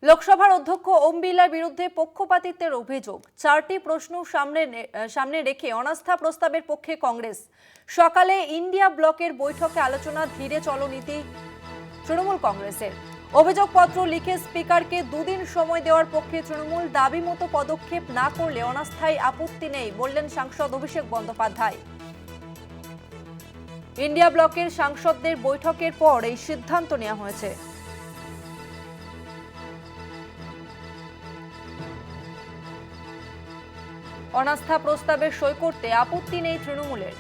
লোকসভার অধ্যক্ষ ওম বিড়লার বিরুদ্ধে পক্ষপাতিত্বের অভিযোগ, 4টি প্রশ্ন সামনে রেখে অনাস্থা প্রস্তাবের পক্ষে কংগ্রেস। সকালে ইন্ডিয়া ব্লকের বৈঠকে আলোচনা, ধীরে চলনীতি তৃণমূল কংগ্রেসের। অভিযোগপত্র লিখে স্পিকারকে দুদিন সময় দেওয়ার পক্ষে তৃণমূল। দাবি মতো পদক্ষেপ না করলে অনাস্থায় আপত্তি নেই বললেন সাংসদ অভিষেক বন্দ্যোপাধ্যায়। ইন্ডিয়া ব্লকের সাংসদদের বৈঠকের পর এই সিদ্ধান্ত নেওয়া হয়েছে। অনাস্থা প্রস্তাবে সই করতে আপত্তি নেই তৃণমূলের।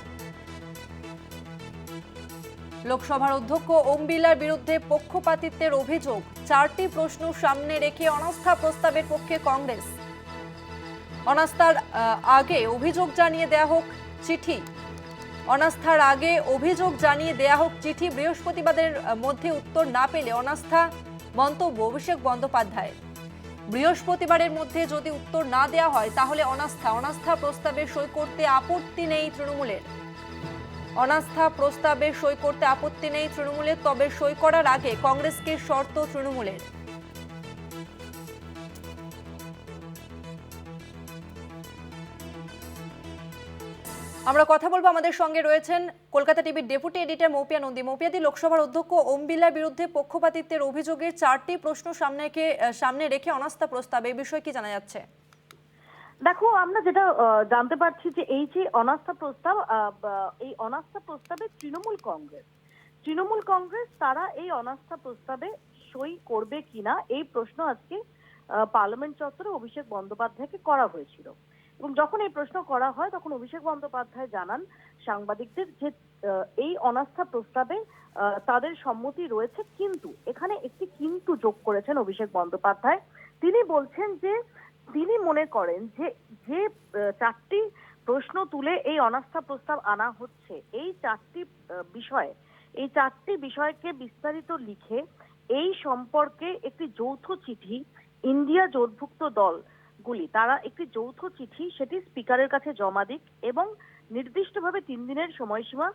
লোকসভার অধ্যক্ষ ওম বিড়লার বিরুদ্ধে পক্ষপাতিত্বের অভিযোগ, 4টি প্রশ্ন সামনে রেখে অনাস্থা প্রস্তাবের পক্ষে কংগ্রেস। অনাস্থার আগে অভিযোগ জানিয়ে দেয়া হোক চিঠি। অনাস্থার আগে অভিযোগ জানিয়ে দেয়া হোক চিঠি। বৃহস্পতিবারের মধ্যে উত্তর না পেলে অনাস্থা, মন্তব্য অভিষেক বন্দ্যোপাধ্যায়। বৃহস্পতিবারের মধ্যে যদি উত্তর না দেওয়া হয় তাহলে অনাস্থা প্রস্তাবে সই করতে আপত্তি নেই তৃণমূলের। অনাস্থা প্রস্তাবে সই করতে আপত্তি নেই তৃণমূলের, তবে সই করার আগে কংগ্রেসকে শর্ত তৃণমূলের। আমরা কথা বলবো, আমাদের সঙ্গে রয়েছেন কলকাতা টিভির ডেপুটি এডিটর মৌপিয়া নন্দী। মৌপিয়াদি, লোকসভার অধ্যক্ষ ওম বিড়লার বিরুদ্ধে পক্ষপাতিত্বের অভিযোগের 4টি প্রশ্ন সামনে রেখে অনাস্থা প্রস্তাব, এই বিষয়ে কি জানা যাচ্ছে? দেখো, আমরা যেটা জানতে পারছি যে এই যে অনাস্থা প্রস্তাব, এই অনাস্থা প্রস্তাবে তৃণমূল কংগ্রেস তারা এই অনাস্থা প্রস্তাবে সই করবে কিনা এই প্রশ্ন আজকে পার্লামেন্ট চত্বরে অভিষেক বন্দ্যোপাধ্যায়কে করা হয়েছিল। এবং যখন এই প্রশ্ন করা হয় তখন অভিষেক বন্দ্যোপাধ্যায় জানান সাংবাদিকদের যে এই অনাস্থা প্রস্তাবে তাদের সম্মতি রয়েছে, কিন্তু এখানে একটি কিন্তু যোগ করেছেন অভিষেক বন্দ্যোপাধ্যায়। তিনি বলছেন যে তিনি মনে করেন যে যে 4টি প্রশ্ন তুলে এই অনাস্থা প্রস্তাব আনা হচ্ছে, এই 4টি বিষয়কে বিস্তারিত লিখে এই সম্পর্কে একটি যৌথ চিঠি, ইন্ডিয়া জোটভুক্ত দলগুলি তারা একটি যৌথ চিঠি সেটি স্পিকারের কাছে জমা দিক এবং নির্দিষ্টভাবে 3 দিনের সময়সীমা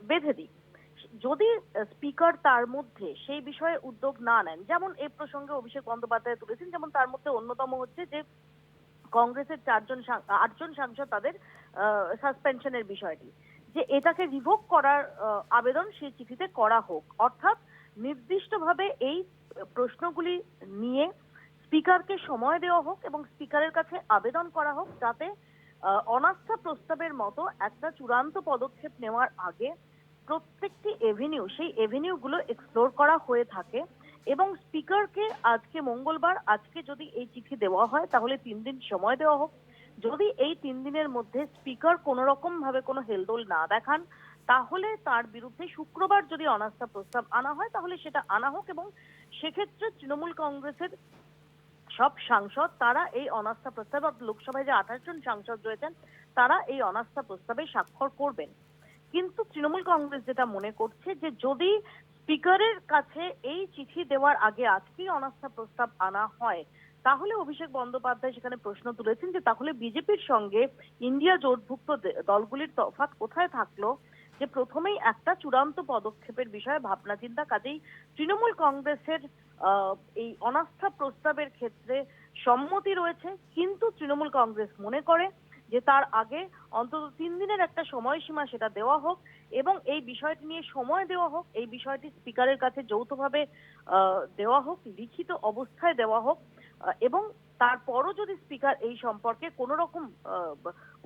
বেঁধে দিক। যদি স্পিকার তার মধ্যে সেই বিষয়ে উদ্যোগ না নেন, যেমন এই প্রসঙ্গে অভিষেক বন্দ্যোপাধ্যায় তুলেছেন, যেমন তার মধ্যে অন্যতম হচ্ছে যে কংগ্রেসের 8জন সাংসদ তাদের সাসপেনশনের বিষয়টি, যে এটাকে রিভোক করার আবেদন সেই চিঠিতে করা হোক। অর্থাৎ নির্দিষ্টভাবে এই প্রশ্নগুলি নিয়ে স্পিকারকে সময় দেওয়া হোক এবং স্পিকারের কাছে আবেদন করা হোক, যাতে অনাস্থা প্রস্তাবের মতো একটা চূড়ান্ত পদক্ষেপ নেওয়ার আগে প্রত্যেকটি সেই এভিনিউগুলো এক্সপ্লোর করা হয়ে থাকে। এবং স্পিকারকে আজকে মঙ্গলবার, আজকে যদি এই চিঠি দেওয়া হয় তাহলে 3 দিন সময় দেওয়া হোক। যদি এই 3 দিনের মধ্যে স্পিকার কোনো রকম ভাবে কোনো হেলদোল না দেখান, তাহলে তার বিরুদ্ধে শুক্রবার যদি অনাস্থা প্রস্তাব আনা হয় তাহলে সেটা আনা হোক। এবং সেক্ষেত্রে তৃণমূল কংগ্রেসের সব সাংসদ তারা এই অনাস্থা প্রস্তাব, লোকসভায় যে 28 জন সাংসদ রয়েছেন তারা এই অনাস্থা প্রস্তাবে স্বাক্ষর করবেন। কিন্তু তৃণমূল কংগ্রেস যেটা মনে করছে যে যদি স্পিকারের কাছে এই চিঠি দেওয়ার আগে আজকেই অনাস্থা প্রস্তাব আনা হয়, তাহলে অভিষেক বন্দ্যোপাধ্যায় সেখানে প্রশ্ন তুলেছেন যে তাহলে বিজেপির সঙ্গে ইন্ডিয়া জোটভুক্ত দলগুলির তফাৎ কোথায় থাকলো, যে প্রথমেই একটা চূড়ান্ত পদক্ষেপের বিষয়ে ভাবনা চিন্তা। কাজেই তৃণমূল কংগ্রেসের এই অনাস্থা প্রস্তাবের ক্ষেত্রে সম্মতি রয়েছে, কিন্তু তৃণমূল কংগ্রেস মনে করে যে তার আগে অন্তত 3 দিনের একটা সময়সীমা সেটা দেওয়া হোক এবং এই বিষয়টি নিয়ে সময় দেওয়া হোক, এই বিষয়টি স্পিকারের কাছে যৌথভাবে দেওয়া হোক, লিখিত অবস্থায় দেওয়া হোক। এবং তারপরও যদি স্পিকার এই সম্পর্কে কোনো রকম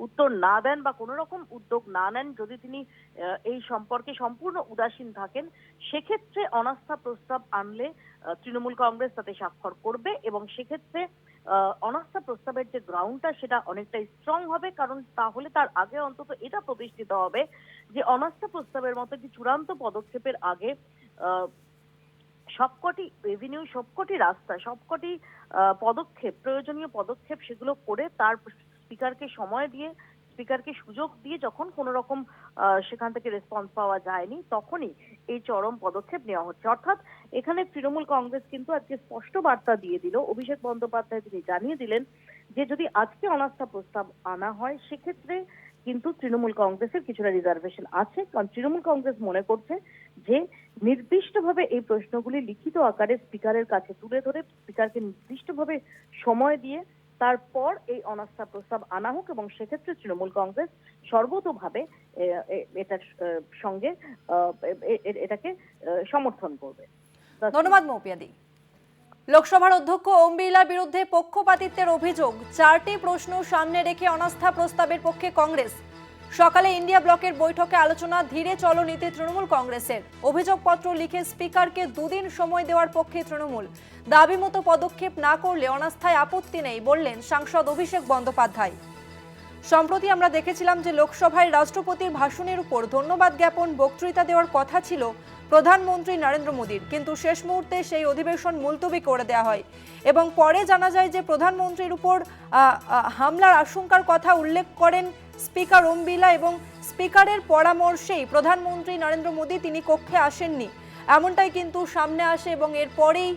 উত্তর না দেন বা কোনো রকম উদ্যোগ না নেন, যদি তিনি এই সম্পর্কে সম্পূর্ণ উদাসীন থাকেন, সেক্ষেত্রে অনাস্থা প্রস্তাব আনলে তৃণমূল কংগ্রেস তাতে স্বাক্ষর করবে এবং সেক্ষেত্রে অনাস্থা প্রস্তাবের যে গ্রাউন্ডটা সেটা অনেকটাই স্ট্রং হবে। কারণ তাহলে তার আগে অন্তত এটা প্রতিষ্ঠিত হবে যে অনাস্থা প্রস্তাবের মতো একটি চূড়ান্ত পদক্ষেপের আগে সবকটি এভিনিউ, সবকটি রাস্তা, সবকটি পদক্ষেপ, প্রয়োজনীয় পদক্ষেপ সেগুলো করে তার স্পিকারকে সময় দিয়ে, স্পিকারকে সুযোগ দিয়ে যখন কোনো রকম সেখান থেকে রেসপন্স পাওয়া যায়নি তখনই এই চরম পদক্ষেপ নেওয়া হচ্ছে। অর্থাৎ এখানে তৃণমূল কংগ্রেস কিন্তু আজকে স্পষ্ট বার্তা দিয়ে দিল, অভিষেক বন্দ্যোপাধ্যায় তিনি জানিয়ে দিলেন যে যদি আজকে অনাস্থা প্রস্তাব আনা হয় সেক্ষেত্রে কিন্তু তৃণমূল কংগ্রেসের কিছুটা রিজার্ভেশন আছে। কারণ তৃণমূল কংগ্রেস মনে করছে যে নির্দিষ্টভাবে এই প্রশ্নগুলি লিখিত আকারে স্পিকারের কাছে তুলে ধরে স্পিকারকে নির্দিষ্টভাবে সময় দিয়ে তারপর এই অনাস্থা প্রস্তাব আনা হোক, এবং সেক্ষেত্রে তৃণমূল কংগ্রেস সর্বতোভাবে এটার সঙ্গে এটাকে সমর্থন করবে। ধন্যবাদ মৌপিয়াদি। লোকসভার অধ্যক্ষ ওম বিড়লার বিরুদ্ধে পক্ষপাতিত্বের অভিযোগ, 4টি প্রশ্ন সামনে রেখে অনাস্থা প্রস্তাবের পক্ষে কংগ্রেস। সকালে ইন্ডিয়া ব্লকের বৈঠকে আলোচনা, ধীরে চলো নীতি তৃণমূল কংগ্রেসের। অভিযোগপত্র লিখে স্পিকারকে 2 দিন সময় দেওয়ার পক্ষে তৃণমূল। দাবি মতো পদক্ষেপ না করলে অনাস্থায় আপত্তি নেই বললেন সাংসদ অভিষেক বন্দ্যোপাধ্যায়। সম্প্রতি আমরা দেখেছিলাম যে লোকসভায় রাষ্ট্রপতির ভাষণের উপর ধন্যবাদ জ্ঞাপন বক্তৃতা দেওয়ার কথা ছিল প্রধানমন্ত্রী নরেন্দ্র মোদীর, কিন্তু শেষ মুহূর্তে সেই অধিবেশন মুলতবি করে দেওয়া হয় এবং পরে জানা যায় যে প্রধানমন্ত্রীর উপর হামলার আশঙ্কার কথা উল্লেখ করেন স্পিকার ওম বিড়লা এবং স্পিকারের পরামর্শেই প্রধানমন্ত্রী নরেন্দ্র মোদী তিনি কক্ষে আসেননি, এমনটাই কিন্তু সামনে আসে। এবং এরপরেই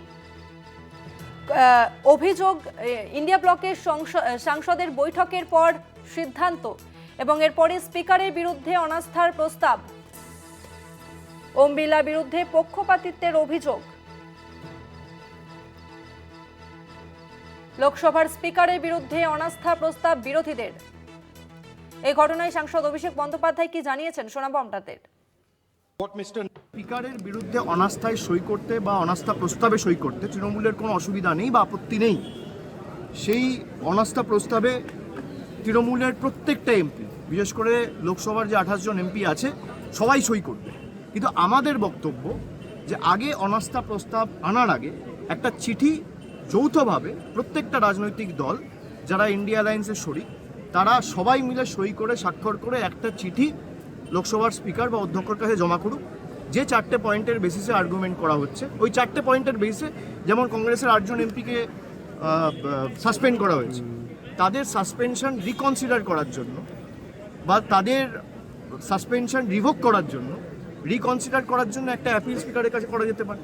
অভিযোগ, ইন্ডিয়া ব্লকের সাংসদের বৈঠকের পর সিদ্ধান্ত এবং এরপরে স্পিকারের বিরুদ্ধে অনাস্থার প্রস্তাব, ওম বিড়লার বিরুদ্ধে পক্ষপাতিত্বের অভিযোগ। লোকসভার স্পিকারের বিরুদ্ধে অনাস্থা প্রস্তাব বিরোধীদের। এই ঘটনায় সাংসদ অভিষেক বন্দ্যোপাধ্যায় কি জানিয়েছেন শোনাবো আপনাদের। স্পিকারের বিরুদ্ধে অনাস্থায় সই করতে বা অনাস্থা প্রস্তাবে সই করতে তৃণমূলের কোনো অসুবিধা নেই বা আপত্তি নেই। সেই অনাস্থা প্রস্তাবে তৃণমূলের প্রত্যেকটা এমপি, বিশেষ করে লোকসভার যে 28 জন এমপি আছে, সবাই সই করবে। কিন্তু আমাদের বক্তব্য যে আগে অনাস্থা প্রস্তাব আনার আগে একটা চিঠি যৌথভাবে প্রত্যেকটা রাজনৈতিক দল যারা ইন্ডিয়া অ্যালায়েন্সের শরিক তারা সবাই মিলে সই করে স্বাক্ষর করে একটা চিঠি লোকসভার স্পিকার বা অধ্যক্ষের কাছে জমা করুক, যে 4টে পয়েন্টের বেসিসে আর্গুমেন্ট করা হচ্ছে। ওই 4টে পয়েন্টের বেসিসে যেমন কংগ্রেসের 8 জন এমপিকে সাসপেন্ড করা হয়েছে, তাদের সাসপেনশন রিকনসিডার করার জন্য বা তাদের সাসপেনশন রিভোক করার জন্য, রিকনসিডার করার জন্য একটা অ্যাপিল স্পিকারের কাছে করা যেতে পারে।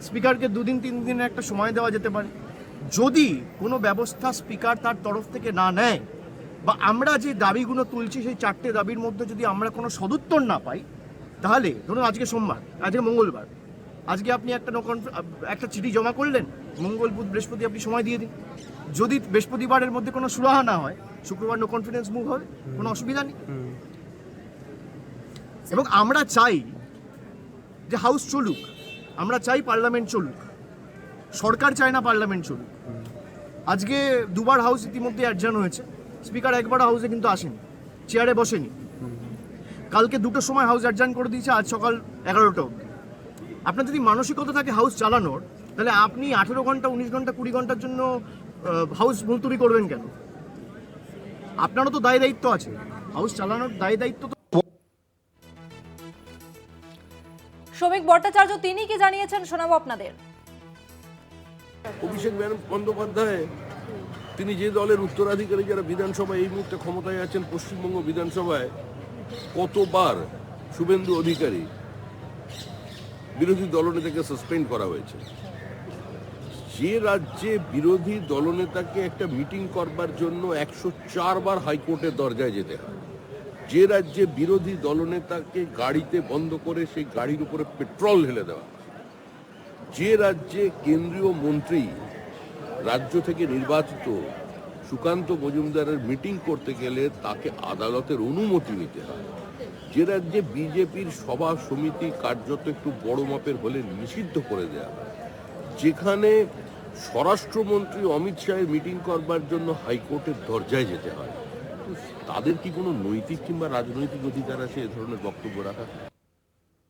স্পিকারকে 2 দিন 3 দিনের একটা সময় দেওয়া যেতে পারে। যদি কোনো ব্যবস্থা স্পিকার তার তরফ থেকে না নেয় বা আমরা যে দাবিগুলো তুলছি সেই 4টে দাবির মধ্যে যদি আমরা কোনো সদুত্তর না পাই, তাহলে ধরুন আজকে সোমবার, আজকে মঙ্গলবার, আজকে আপনি একটা চিঠি জমা করলেন, মঙ্গল বুধ বৃহস্পতি আপনি সময় দিয়ে দিন। যদি বৃহস্পতিবারের মধ্যে কোনো সুরাহা না হয়, শুক্রবার নো কনফিডেন্স মুভ হবে, কোনো অসুবিধা নেই। এবং আমরা চাই যে হাউস চলুক, আমরা চাই পার্লামেন্ট চলুক, সরকার চায় না পার্লামেন্ট চলুক। আজকে 2বার হাউস ইতিমধ্যে অ্যাডজার্ন হয়েছে, স্পিকার একবার হাউসে কিন্তু আসেনি, চেয়ারে বসেনি। কালকে 2টোর সময় হাউস অ্যাডজার্ন করে দিয়েছে, আজ সকাল 11টা অবধি। আপনার যদি মানসিকতা থাকে হাউস চালানোর, তাহলে আপনি 18 ঘন্টা 19 ঘন্টা 20 ঘন্টার জন্য হাউস মুলতবি করবেন কেন? আপনারও তো দায় দায়িত্ব আছে, হাউস চালানোর দায় দায়িত্ব তো। শ্রমিক ভট্টাচার্য তিনি কি জানিয়েছেন শোনাবো আপনাদের। অভিষেক বন্দ্যোপাধ্যায় তিনি যে দলের উত্তরাধিকারী, যারা বিধানসভায় এই মুহূর্তে ক্ষমতায় আছেন, পশ্চিমবঙ্গ বিধানসভায় কতবার শুভেন্দু অধিকারী বিরোধী দলনেতাকে সাসপেন্ড করা হয়েছে। যে রাজ্যে বিরোধী দলনেতাকে একটা মিটিং করবার জন্য 104 বার হাইকোর্টের দরজায় যেতে হয়, যে রাজ্যে বিরোধী দলনেতাকে গাড়িতে বন্ধ করে সেই গাড়ির উপরে পেট্রোল ঢেলে দেওয়া, যে রাজ্যে কেন্দ্রীয় মন্ত্রী রাজ্য থেকে নির্বাচিত সুকান্ত মজুমদারের মিটিং করতে গেলে তাকে আদালতের অনুমতি নিতে হয়, যে রাজ্যে বিজেপির সভা সমিতি কার্যত একটু বড় মাপের হলে নিষিদ্ধ করে দেওয়া হয়, যেখানে স্বরাষ্ট্রমন্ত্রী অমিত শাহের মিটিং করবার জন্য হাইকোর্টের দরজায় যেতে হয়, তাদের কি কোনো নৈতিক কিংবা রাজনৈতিক অধিকার আছে এ ধরনের বক্তব্য রাখা?